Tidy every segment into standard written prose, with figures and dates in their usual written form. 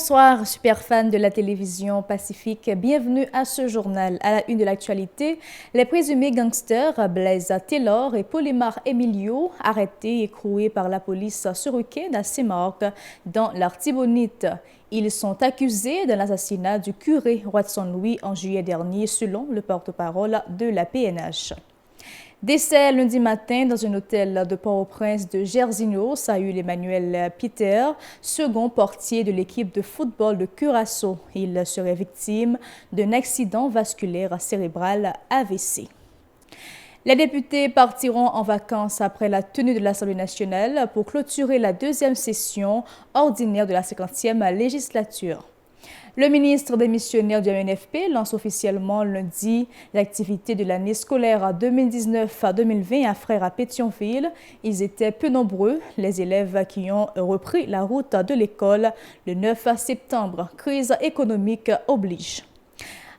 Bonsoir, super fan de la télévision Pacifique. Bienvenue à ce journal. À la une de l'actualité, les présumés gangsters Blaise Taylor et Polymar Emilio, arrêtés et écroués par la police ce week-end à Saint-Marc, dans l'Artibonite. Ils sont accusés de l'assassinat du curé Watson Louis en juillet dernier, selon le porte-parole de la PNH. Décès lundi matin dans un hôtel de Port-au-Prince de Jersino, Saül Emmanuel Peter, second portier de l'équipe de football de Curaçao. Il serait victime d'un accident vasculaire cérébral AVC. Les députés partiront en vacances après la tenue de l'Assemblée nationale pour clôturer la deuxième session ordinaire de la 50e législature. Le ministre démissionnaire du MNFP lance officiellement lundi l'activité de l'année scolaire 2019 à 2020 à Frères à Pétionville. Ils étaient peu nombreux, les élèves qui ont repris la route de l'école le 9 septembre. Crise économique oblige.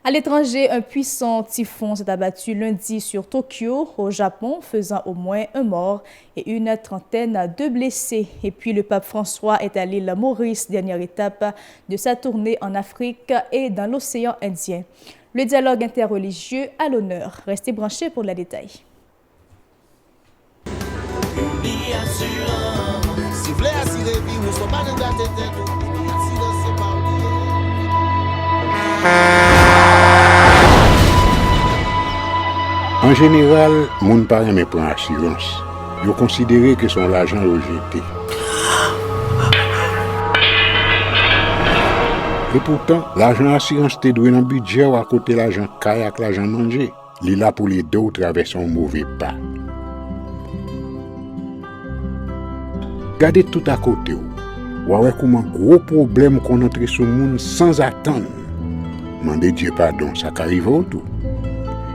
À l'étranger, un puissant typhon s'est abattu lundi sur Tokyo, au Japon, faisant au moins un mort et une trentaine de blessés. Et puis, le pape François est à l'île Maurice, dernière étape de sa tournée en Afrique et dans l'océan Indien. Le dialogue interreligieux à l'honneur. Restez branchés pour les détails. En général, moun pa reme pran assurance. Yo considéré que son l'argent rejeté. Et pourtant, l'argent assurance te doué dans budget ou à côté l'argent kayak, l'argent manger. Li là pour les deux traverser un mauvais pas. Gardez tout à côté ou. Ouais comment gros problème qu'on entre sur moun sans attendre. Mandez Dieu pardon, ça qu'arrive au tout.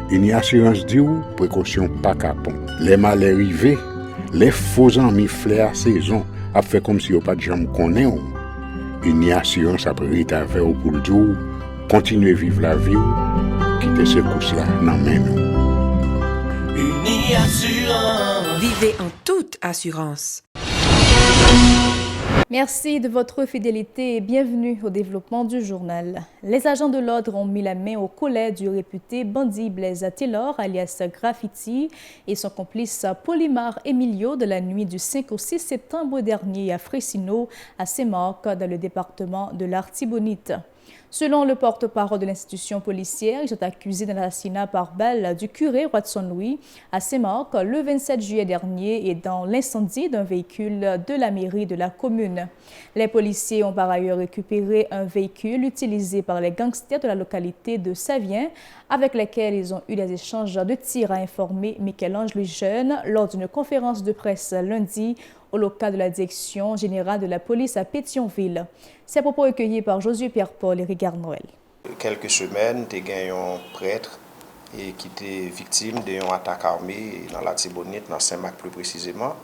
Une assurance dit ou précaution pas capon. Les malheurs arrivés, les faux amis flair saison a fait comme si on pas de jambe connaît. Une assurance après ta faire pour le jour, continuer vivre la vie quitter ce coup là dans main nous. Une assurance. Vivez en toute assurance. Merci de votre fidélité et bienvenue au développement du journal. Les agents de l'ordre ont mis la main au collet du réputé bandit Blaise Taylor, alias Graffiti, et son complice Polymar Emilio de la nuit du 5 au 6 septembre dernier à Fressino, à Saint-Marc, dans le département de l'Artibonite. Selon le porte-parole de l'institution policière, ils sont accusés d'un assassinat par balle du curé Watson Louis à Saint-Marc le 27 juillet dernier et dans l'incendie d'un véhicule de la mairie de la commune. Les policiers ont par ailleurs récupéré un véhicule utilisé par les gangsters de la localité de Savien avec lesquels ils ont eu des échanges de tirs, a informé Michel-Ange Louis-Jeune lors d'une conférence de presse lundi au local de la direction générale de la police à Pétionville. Ces propos recueillis par Josué Pierre-Paul et Ricard Noël. Quelques semaines, tu as gagné un prêtre qui était victime d'une attaque armée dans la Tibonite, dans Saint-Marc plus précisément.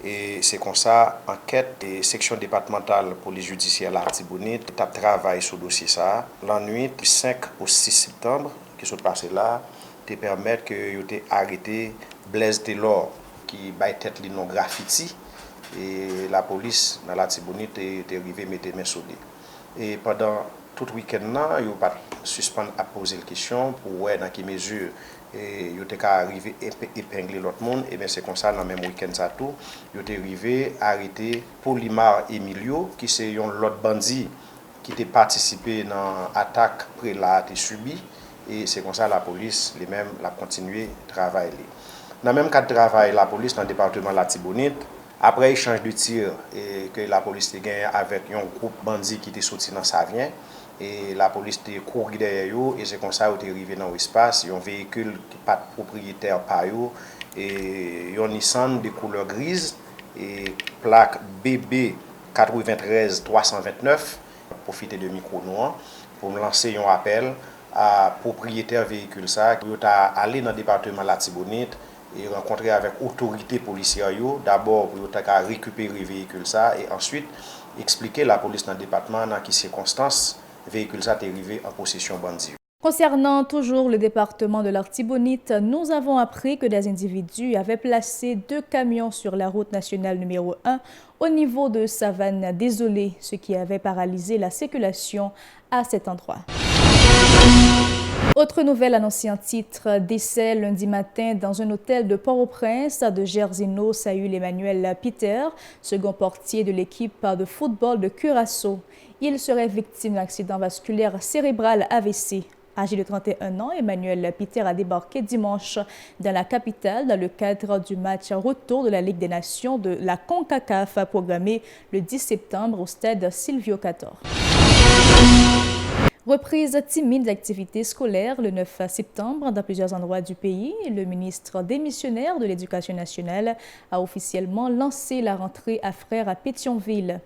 Et c'est comme ça, enquête des sections départementales police judiciaire la Tibonite, tu as travaillé sur le dossier ça. La nuit du 5 au 6 septembre, qui s'est passé là, te permettre que tu aies arrêté Blaise Taylor, qui baille tête li non graffiti. Et la police dans la Tibonite est arrivée à mettre main sur lui. Et pendant tout le week-end, ils n'ont pas suspendu à poser la question pour voir dans quelle mesure ils ont arrivé à épingler l'autre monde. Et bien c'est comme ça, dans le même week-end, ça tout, ils ont arrivé à arrêter Polymar Emilio, qui c'est l'autre bandit qui a participé dans l'attaque que la subi. Et c'est comme ça la police, les mêmes, a continué à travailler. Dans le même cadre de travail, la police dans le département de la Tibonite, après échange de tirs que la police a gagné avec un groupe bandit qui était sorti dans Savien, et la police a couru derrière eux, et c'est comme ça qu'ils sont arrivés dans l'espace. Il y a un véhicule qui n'est pas propriétaire par eux, et un Nissan de couleur grise, et plaque BB 93 329, profiter de micro noir pour me lancer un appel à propriétaire véhicule ça, qui est allé dans le département de la Tibonite et rencontrer avec autorité policière d'abord pour récupérer le véhicule ça et ensuite expliquer la police dans le département dans quelles circonstances le véhicule ça est arrivé en possession bandit. Concernant toujours le département de l'Artibonite, nous avons appris que des individus avaient placé 2 camions sur la route nationale numéro 1 au niveau de Savane Désolé, ce qui avait paralysé la circulation à cet endroit. Autre nouvelle annoncée en titre, décès lundi matin dans un hôtel de Port-au-Prince de Gersino, Saül Emmanuel Peter, second portier de l'équipe de football de Curaçao. Il serait victime d'un accident vasculaire cérébral AVC. Âgé de 31 ans, Emmanuel Peter a débarqué dimanche dans la capitale dans le cadre du match retour de la Ligue des Nations de la CONCACAF programmé le 10 septembre au stade Silvio Cator. Reprise timide d'activités scolaires le 9 septembre dans plusieurs endroits du pays. Le ministre démissionnaire de l'Éducation nationale a officiellement lancé la rentrée à Frères à Pétionville.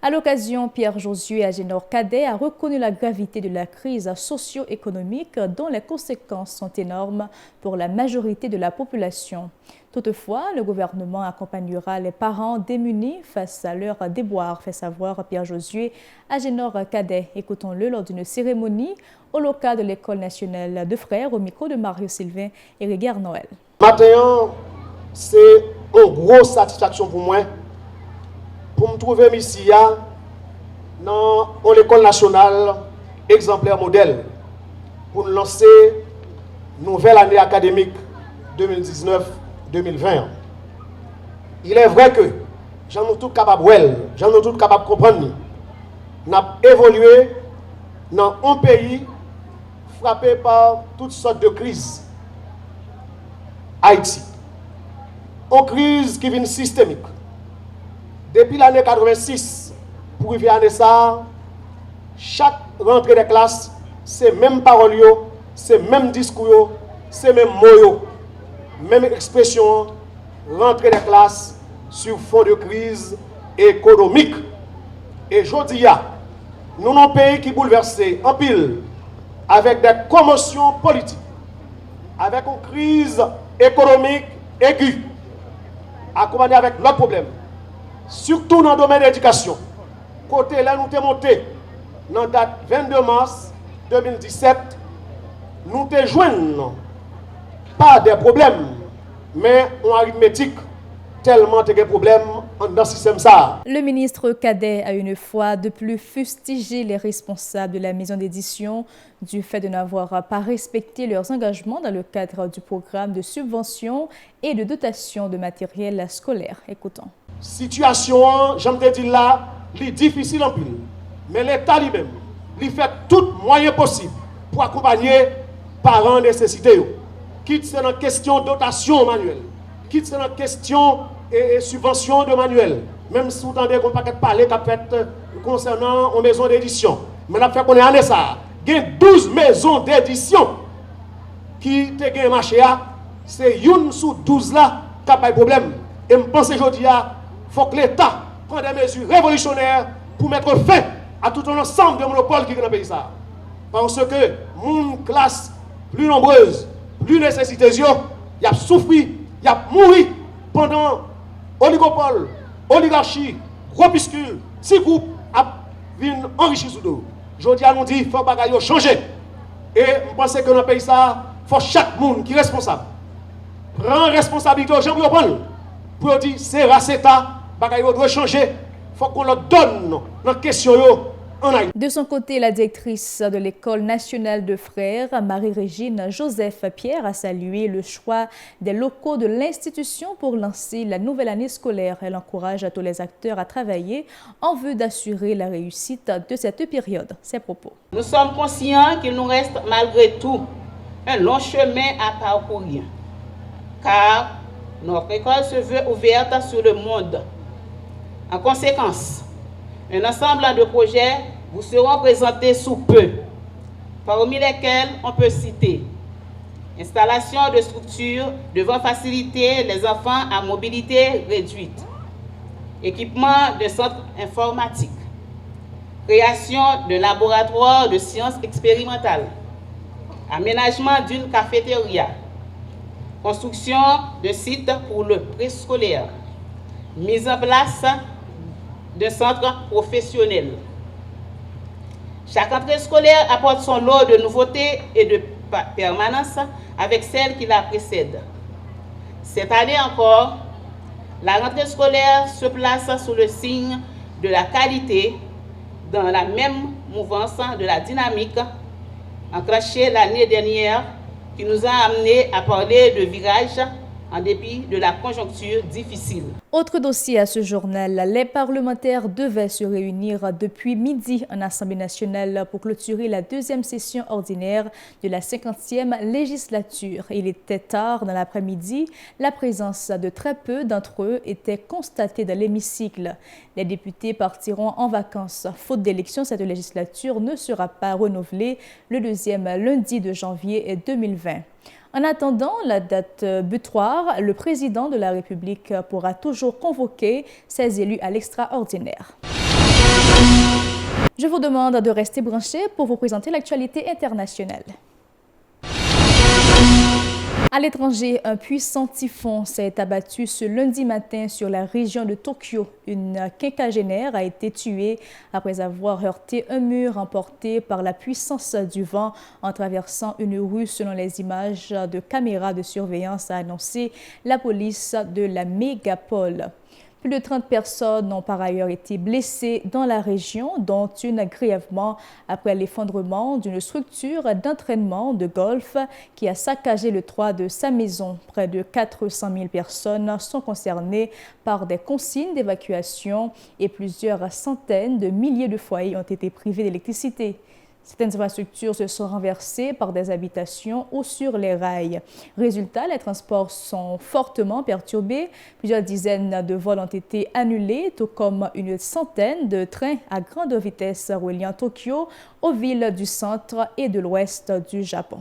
À l'occasion, Pierre Josué Agénor Cadet a reconnu la gravité de la crise socio-économique dont les conséquences sont énormes pour la majorité de la population. Toutefois, le gouvernement accompagnera les parents démunis face à leur déboire, fait savoir Pierre Josué Agénor Cadet. Écoutons-le lors d'une cérémonie au local de l'École nationale de Frères au micro de Mario Sylvain et Régard Noël. Maintenant, c'est une grosse satisfaction pour moi pour me trouver ici dans l'École nationale exemplaire modèle pour lancer une nouvelle année académique 2019-2020. Il est vrai que j'en ai tout capable de comprendre. Nous avons évolué dans un pays frappé par toutes sortes de crises. Haïti. Une crise qui vient systémique. Depuis l'année 86, pour arriver à l'année ça, chaque rentrée des classes, c'est même paroles, c'est même discours, c'est même mots, même expression, rentrée des classes sur fond de crise économique. Et je dis, nous avons un pays qui est bouleversé en pile, avec des commotions politiques, avec une crise économique aiguë, accompagnée avec l'autre problème, surtout dans le domaine de l'éducation. Côté là, nous sommes montés dans la date 22 mars 2017, nous te joignons pas des problèmes, mais en arithmétique, tellement de problèmes dans ce système ça. Le ministre Cadet a une fois de plus fustigé les responsables de la maison d'édition du fait de n'avoir pas respecté leurs engagements dans le cadre du programme de subvention et de dotation de matériel scolaire. Écoutons. Situation, j'aime te dire là, est difficile en plus, mais l'État lui-même, il fait tout moyen possible pour accompagner parents nécessités. Quitte c'est dans question dotation manuelle, quitte c'est dans question et subvention de manuel, même si vous entendez qu'on ne peut pas parler concernant une maison d'édition. Mais la fait qu'on est en ça, il y a 12 maisons d'édition qui ont gagné marché, c'est une sur 12 là qui a pas de problème. Et je pense aujourd'hui qu'il faut que l'État prenne des mesures révolutionnaires pour mettre fin à tout un ensemble de monopoles qui sont dans le pays. Parce que mon classe plus nombreuse, plus nécessitée, il a souffert, il a mouru pendant oligopole, oligarchie, groupuscule, si groupe a enrichi sous dos. Je dis à nous dire qu'il faut que changer. Et je pense que dans le pays, il faut chaque monde qui est responsable prend responsabilité aux gens pour dire c'est raceta, bagaille doit changer. Il faut qu'on leur donne la question. De son côté, la directrice de l'École nationale de Frères, Marie-Régine Joseph Pierre, a salué le choix des locaux de l'institution pour lancer la nouvelle année scolaire. Elle encourage tous les acteurs à travailler en vue d'assurer la réussite de cette période. Ses propos. Nous sommes conscients qu'il nous reste malgré tout un long chemin à parcourir, car notre école se veut ouverte sur le monde. En conséquence, un ensemble de projets vous seront présentés sous peu, parmi lesquels on peut citer installation de structures devant faciliter les enfants à mobilité réduite, équipement de centres informatiques, création de laboratoires de sciences expérimentales, aménagement d'une cafétéria, construction de sites pour le préscolaire, mise en place de centres professionnels. Chaque rentrée scolaire apporte son lot de nouveautés et de permanence avec celle qui la précède. Cette année encore, la rentrée scolaire se place sous le signe de la qualité dans la même mouvance de la dynamique enclenchée l'année dernière qui nous a amené à parler de virage en dépit de la conjoncture difficile. Autre dossier à ce journal, les parlementaires devaient se réunir depuis midi en Assemblée nationale pour clôturer la deuxième session ordinaire de la 50e législature. Il était tard dans l'après-midi, la présence de très peu d'entre eux était constatée dans l'hémicycle. Les députés partiront en vacances. Faute d'élection, cette législature ne sera pas renouvelée le deuxième lundi de janvier 2020. En attendant la date butoir, le président de la République pourra toujours convoquer ses élus à l'extraordinaire. Je vous demande de rester branchés pour vous présenter l'actualité internationale. À l'étranger, un puissant typhon s'est abattu ce lundi matin sur la région de Tokyo. Une quinquagénaire a été tuée après avoir heurté un mur emporté par la puissance du vent en traversant une rue selon les images de caméras de surveillance, a annoncé la police de la mégapole. Plus de 30 personnes ont par ailleurs été blessées dans la région, dont une grièvement après l'effondrement d'une structure d'entraînement de golf qui a saccagé le toit de sa maison. Près de 400 000 personnes sont concernées par des consignes d'évacuation et plusieurs centaines de milliers de foyers ont été privés d'électricité. Certaines infrastructures se sont renversées par des habitations ou sur les rails. Résultat, les transports sont fortement perturbés. Plusieurs dizaines de vols ont été annulés, tout comme une centaine de trains à grande vitesse reliant Tokyo aux villes du centre et de l'ouest du Japon.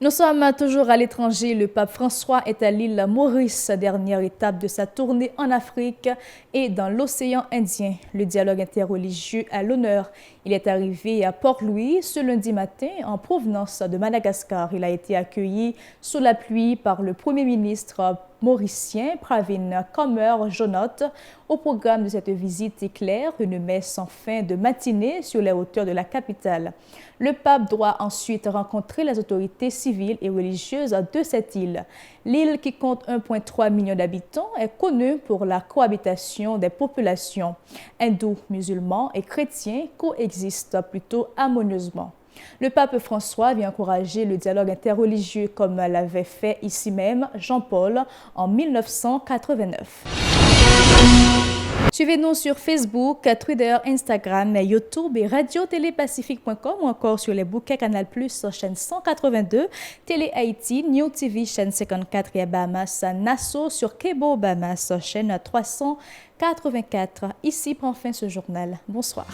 Nous sommes toujours à l'étranger. Le pape François est à l'île Maurice, dernière étape de sa tournée en Afrique et dans l'océan Indien. Le dialogue interreligieux à l'honneur. Il est arrivé à Port-Louis ce lundi matin en provenance de Madagascar. Il a été accueilli sous la pluie par le Premier ministre mauricien Pravin Gordhan-Jonot. Au programme de cette visite éclair, une messe en fin de matinée sur les hauteurs de la capitale. Le pape doit ensuite rencontrer les autorités civiles et religieuses de cette île. L'île, qui compte 1,3 million d'habitants, est connue pour la cohabitation des populations. Hindous, musulmans et chrétiens coexistent plutôt harmonieusement. Le pape François vient encourager le dialogue interreligieux comme l'avait fait ici même Jean-Paul en 1989. Suivez-nous sur Facebook, Twitter, Instagram, YouTube et radiotélépacifique.com ou encore sur les bouquets Canal+, chaîne 182, Télé Haïti, New TV, chaîne 54 et à Bahamas, Nassau sur Kebo Bahamas, chaîne 384. Ici prend fin ce journal. Bonsoir.